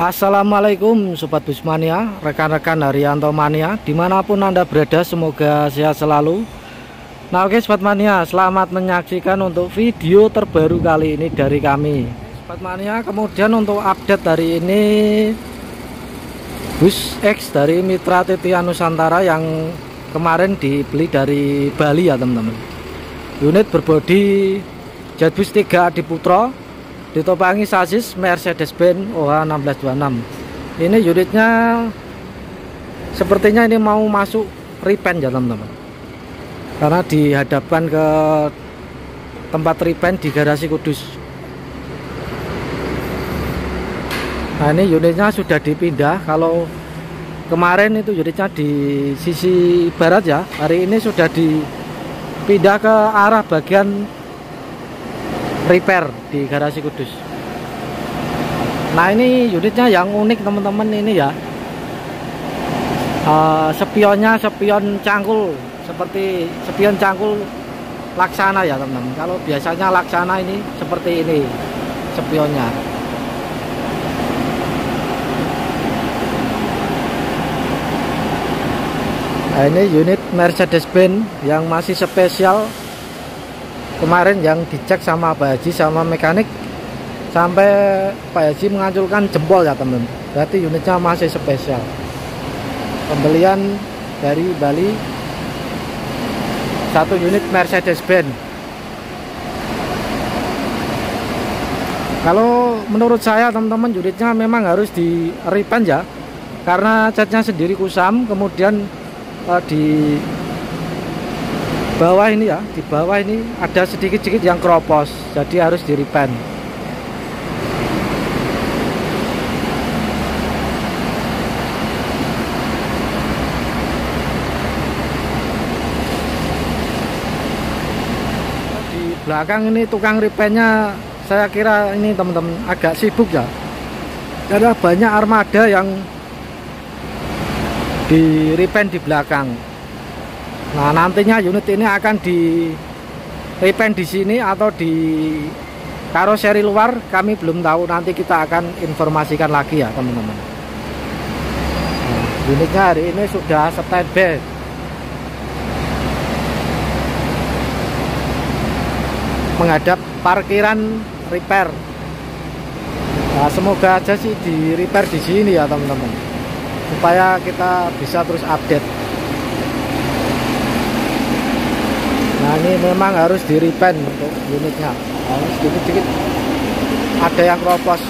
Assalamualaikum Sobat Busmania, rekan-rekan Haryanto Mania, dimanapun Anda berada, semoga sehat selalu. Nah oke Sobat Mania, selamat menyaksikan untuk video terbaru kali ini dari kami Sobat Mania. Kemudian untuk update hari ini, bus X dari Mitra Titian Nusantara yang kemarin dibeli dari Bali ya teman-teman. Unit berbodi Jetbus 3 Adiputro, ditopangi sasis Mercedes-Benz OH1626. Ini unitnya sepertinya ini mau masuk repaint ya teman-teman, karena dihadapkan ke tempat repaint di garasi Kudus. Nah ini unitnya sudah dipindah. Kalau kemarin itu unitnya di sisi barat ya, hari ini sudah dipindah ke arah bagian repair di garasi Kudus. Nah ini unitnya yang unik teman-teman ini ya, spionnya spion cangkul, seperti spion cangkul Laksana ya teman-teman. Kalau biasanya Laksana ini seperti ini spionnya. Nah ini unit Mercedes-Benz yang masih spesial. Kemarin yang dicek sama Pak Haji sama mekanik, sampai Pak Haji mengacungkan jempol ya teman-teman. Berarti unitnya masih spesial. Pembelian dari Bali, satu unit Mercedes-Benz. Kalau menurut saya teman-teman, unitnya memang harus di repaint ya, karena catnya sendiri kusam. Kemudian di bawah ini ya, di bawah ini ada sedikit-sedikit yang keropos, jadi harus di repaint. Di belakang ini tukang repaintnya, saya kira ini teman-teman agak sibuk ya, karena banyak armada yang di repaint di belakang. Nah nantinya unit ini akan di repaint di sini atau di karoseri luar, kami belum tahu. Nanti kita akan informasikan lagi ya teman-teman. Nah, unitnya hari ini sudah standby, menghadap parkiran repair. Nah, semoga aja sih di repair di sini ya teman-teman, supaya kita bisa terus update. Nah ini memang harus di repaint untuk unitnya. Nah, sedikit-sedikit ada yang keropos.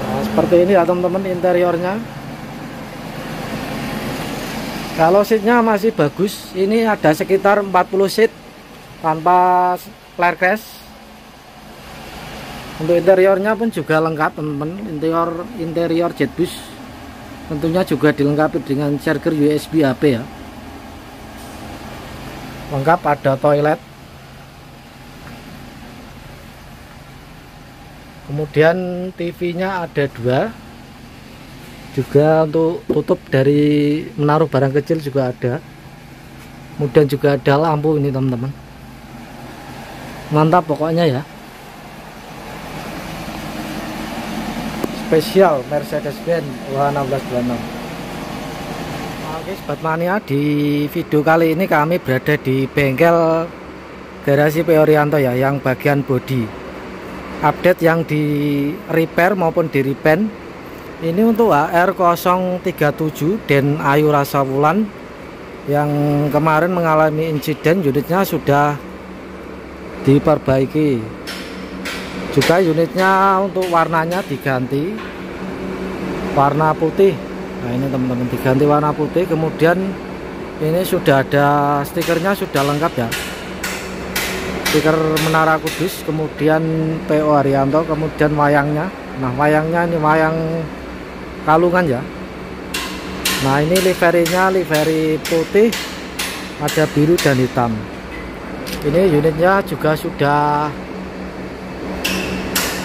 Nah, seperti ini ya teman-teman interiornya. Kalau seatnya masih bagus, ini ada sekitar 40 seat tanpa flare crash. Untuk interiornya pun juga lengkap teman-teman. Interior Jetbus tentunya juga dilengkapi dengan charger USB HP ya. Lengkap, ada toilet. Kemudian TV-nya ada 2. Juga untuk tutup dari menaruh barang kecil juga ada. Kemudian juga ada lampu ini teman-teman. Mantap pokoknya ya. Spesial Mercedes-Benz OH1626. Oke Sobat Mania, di video kali ini kami berada di bengkel garasi P. Orianto ya, yang bagian bodi. Update yang di repair maupun di repaint. Ini untuk HR037 Den Ayu Rasawulan yang kemarin mengalami insiden, unitnya sudah diperbaiki. Juga unitnya untuk warnanya diganti warna putih. Nah ini teman-teman diganti warna putih. Kemudian ini sudah ada stikernya, sudah lengkap ya, stiker Menara Kudus, kemudian PO Haryanto, kemudian wayangnya. Nah wayangnya ini wayang kalungan ya. Nah ini liverinya liveri putih, ada biru dan hitam. Ini unitnya juga sudah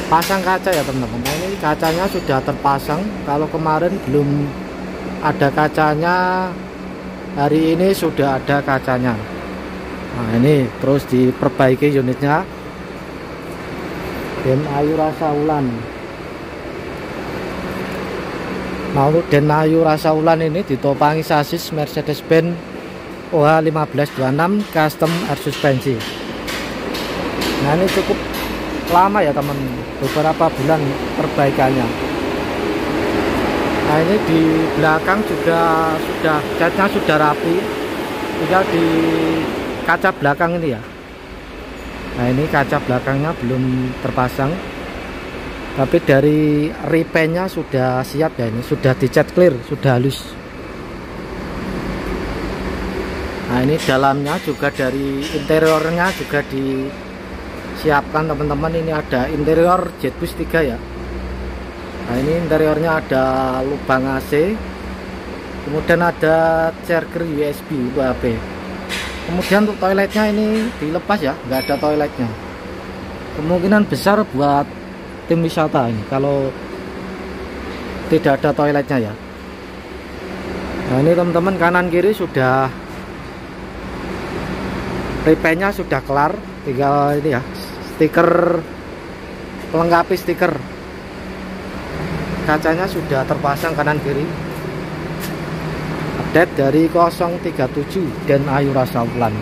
pasang kaca ya teman-teman. Nah, ini kacanya sudah terpasang. Kalau kemarin belum ada kacanya, hari ini sudah ada kacanya. Nah ini terus diperbaiki unitnya. Den Ayu Rasa Wulan. Nah untuk Den Ayu Rasa Wulan ini ditopangi sasis Mercedes-Benz OH 1526 custom air suspensi. Nah ini cukup lama ya teman, beberapa bulan perbaikannya. Nah ini di belakang juga sudah catnya sudah rapi, tinggal di kaca belakang ini ya. Nah ini kaca belakangnya belum terpasang, tapi dari repaintnya sudah siap ya, ini sudah dicat clear, sudah halus. Nah ini dalamnya juga dari interiornya juga disiapkan teman-teman. Ini ada interior Jetbus 3 ya. Nah ini interiornya ada lubang AC, kemudian ada charger USB USB. Kemudian untuk toiletnya ini dilepas ya, nggak ada toiletnya. Kemungkinan besar buat tim wisata ini kalau tidak ada toiletnya ya. Nah ini teman-teman, kanan kiri sudah repaintnya sudah kelar, tinggal ini ya, stiker pelengkapi stiker. Kacanya sudah terpasang kanan kiri. Update dari 037 Den Ayu Rasa Wulan.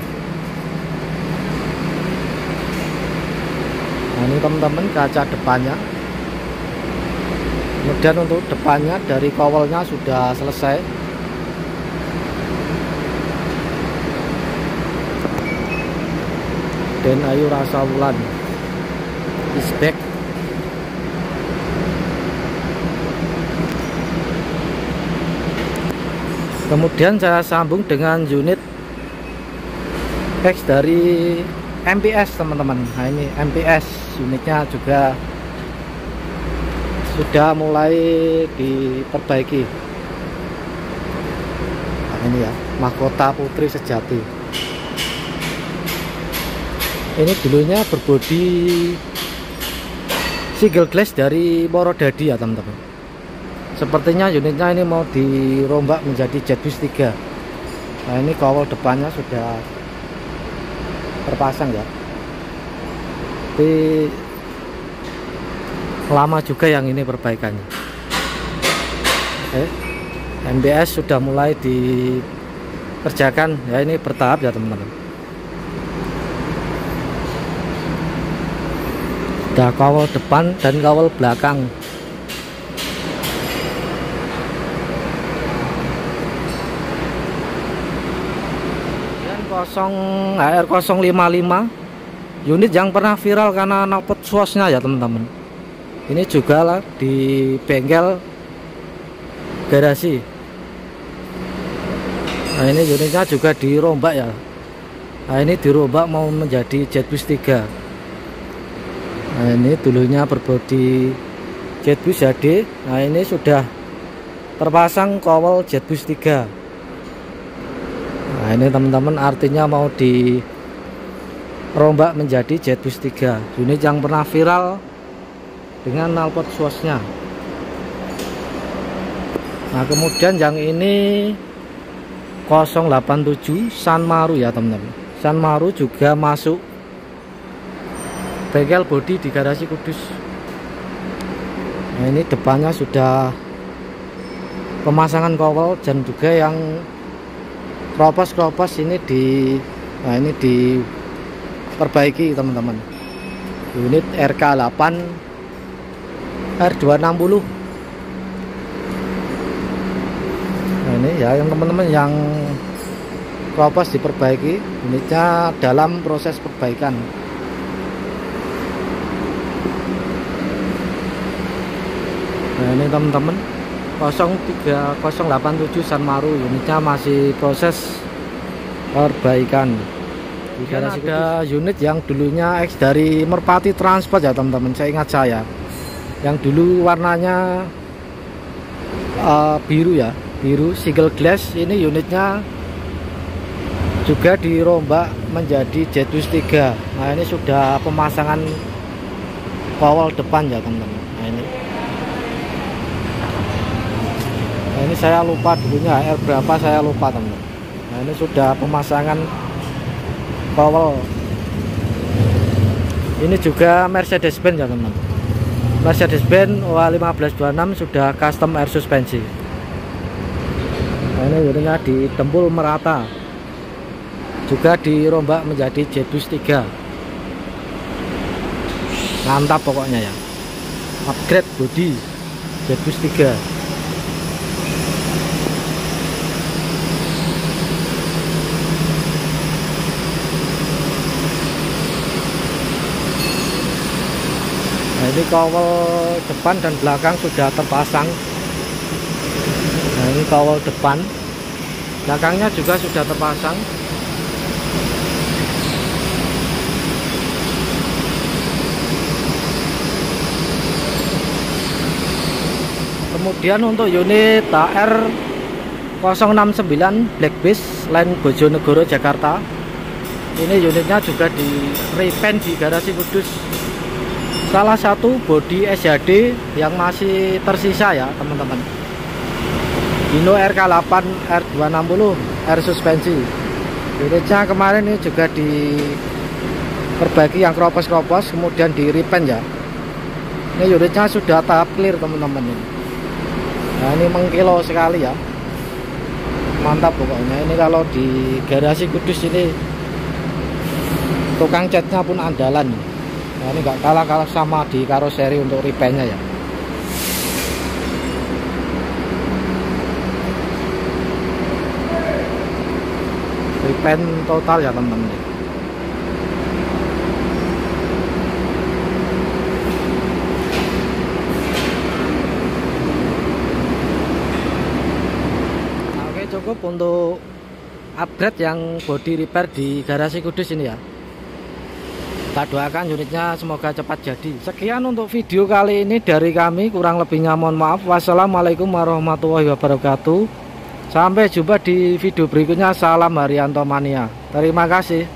Nah ini teman-teman kaca depannya. Kemudian untuk depannya dari kawalnya sudah selesai. Den Ayu Rasa Wulan is back. Kemudian saya sambung dengan unit X dari MPS teman-teman. Nah ini MPS unitnya juga sudah mulai diperbaiki. Nah ini ya, mahkota putri sejati. Ini dulunya berbodi single glass dari Morodadi ya teman-teman. Sepertinya unitnya ini mau dirombak menjadi Jetbus 3. Nah ini kawal depannya sudah terpasang ya. Tapi lama juga yang ini perbaikannya. MBS sudah mulai dikerjakan ya, ini bertahap ya teman-teman. Ada kawal depan dan kawal belakang. HR055 unit yang pernah viral karena knalpot swasnya ya teman-teman. Ini juga lah di bengkel garasi. Nah ini unitnya juga dirombak ya. Nah ini dirombak mau menjadi Jetbus 3. Nah ini dulunya berbodi Jetbus HD. Nah ini sudah terpasang kawal Jetbus 3. Nah ini teman-teman, artinya mau dirombak menjadi Jetbus 3, unit yang pernah viral dengan knalpot swasnya. Nah kemudian yang ini 087 Sanmaru ya teman-teman. Sanmaru juga masuk bengkel bodi di garasi Kudus. Nah ini depannya sudah pemasangan kawal dan juga yang kropos ini nah ini diperbaiki teman-teman. Unit RK8 R260. Nah ini ya yang teman-teman yang kropos diperbaiki, unitnya dalam proses perbaikan. Nah ini teman-teman, 037 Sanmaru unitnya masih proses perbaikan. Kemudian ada unit yang dulunya X dari Merpati Transport ya teman-teman, saya ingat saya yang dulu warnanya biru ya, biru single glass. Ini unitnya juga dirombak menjadi Jetbus 3. Nah ini sudah pemasangan kawal depan ya teman-teman. Nah ini saya lupa dulunya HR berapa, saya lupa teman-teman. Nah ini sudah pemasangan kowel. Ini juga Mercedes-Benz ya teman-teman. Mercedes-Benz OA1526 sudah custom air suspensi. Nah, ini unitnya ditempul merata, juga dirombak menjadi Jetbus 3. Mantap pokoknya ya, upgrade body Jetbus 3. Nah, ini kawal depan dan belakang sudah terpasang. Nah, ini kawal depan, belakangnya juga sudah terpasang. Kemudian untuk unit HR069 Black Beast Line Bojonegoro Jakarta, ini unitnya juga di repaint di garasi Kudus. Salah satu bodi SHD yang masih tersisa ya teman-teman. Hino RK8 R260 air suspensi. Unitnya kemarin ini juga diperbaiki yang kropos-kropos, kemudian di repaint ya. Ini unitnya sudah tahap clear teman-teman ini. Nah, ini mengkilo sekali ya, mantap pokoknya. Ini kalau di garasi Kudus ini tukang catnya pun andalan. Nah, ini nggak kalah sama di karoseri untuk repaintnya ya. Repaint total ya teman-teman. Nah, oke, cukup untuk upgrade yang body repair di garasi Kudus ini ya. Kita doakan unitnya semoga cepat jadi. Sekian untuk video kali ini dari kami, kurang lebihnya mohon maaf. Wassalamualaikum warahmatullahi wabarakatuh. Sampai jumpa di video berikutnya. Salam Haryanto Mania. Terima kasih.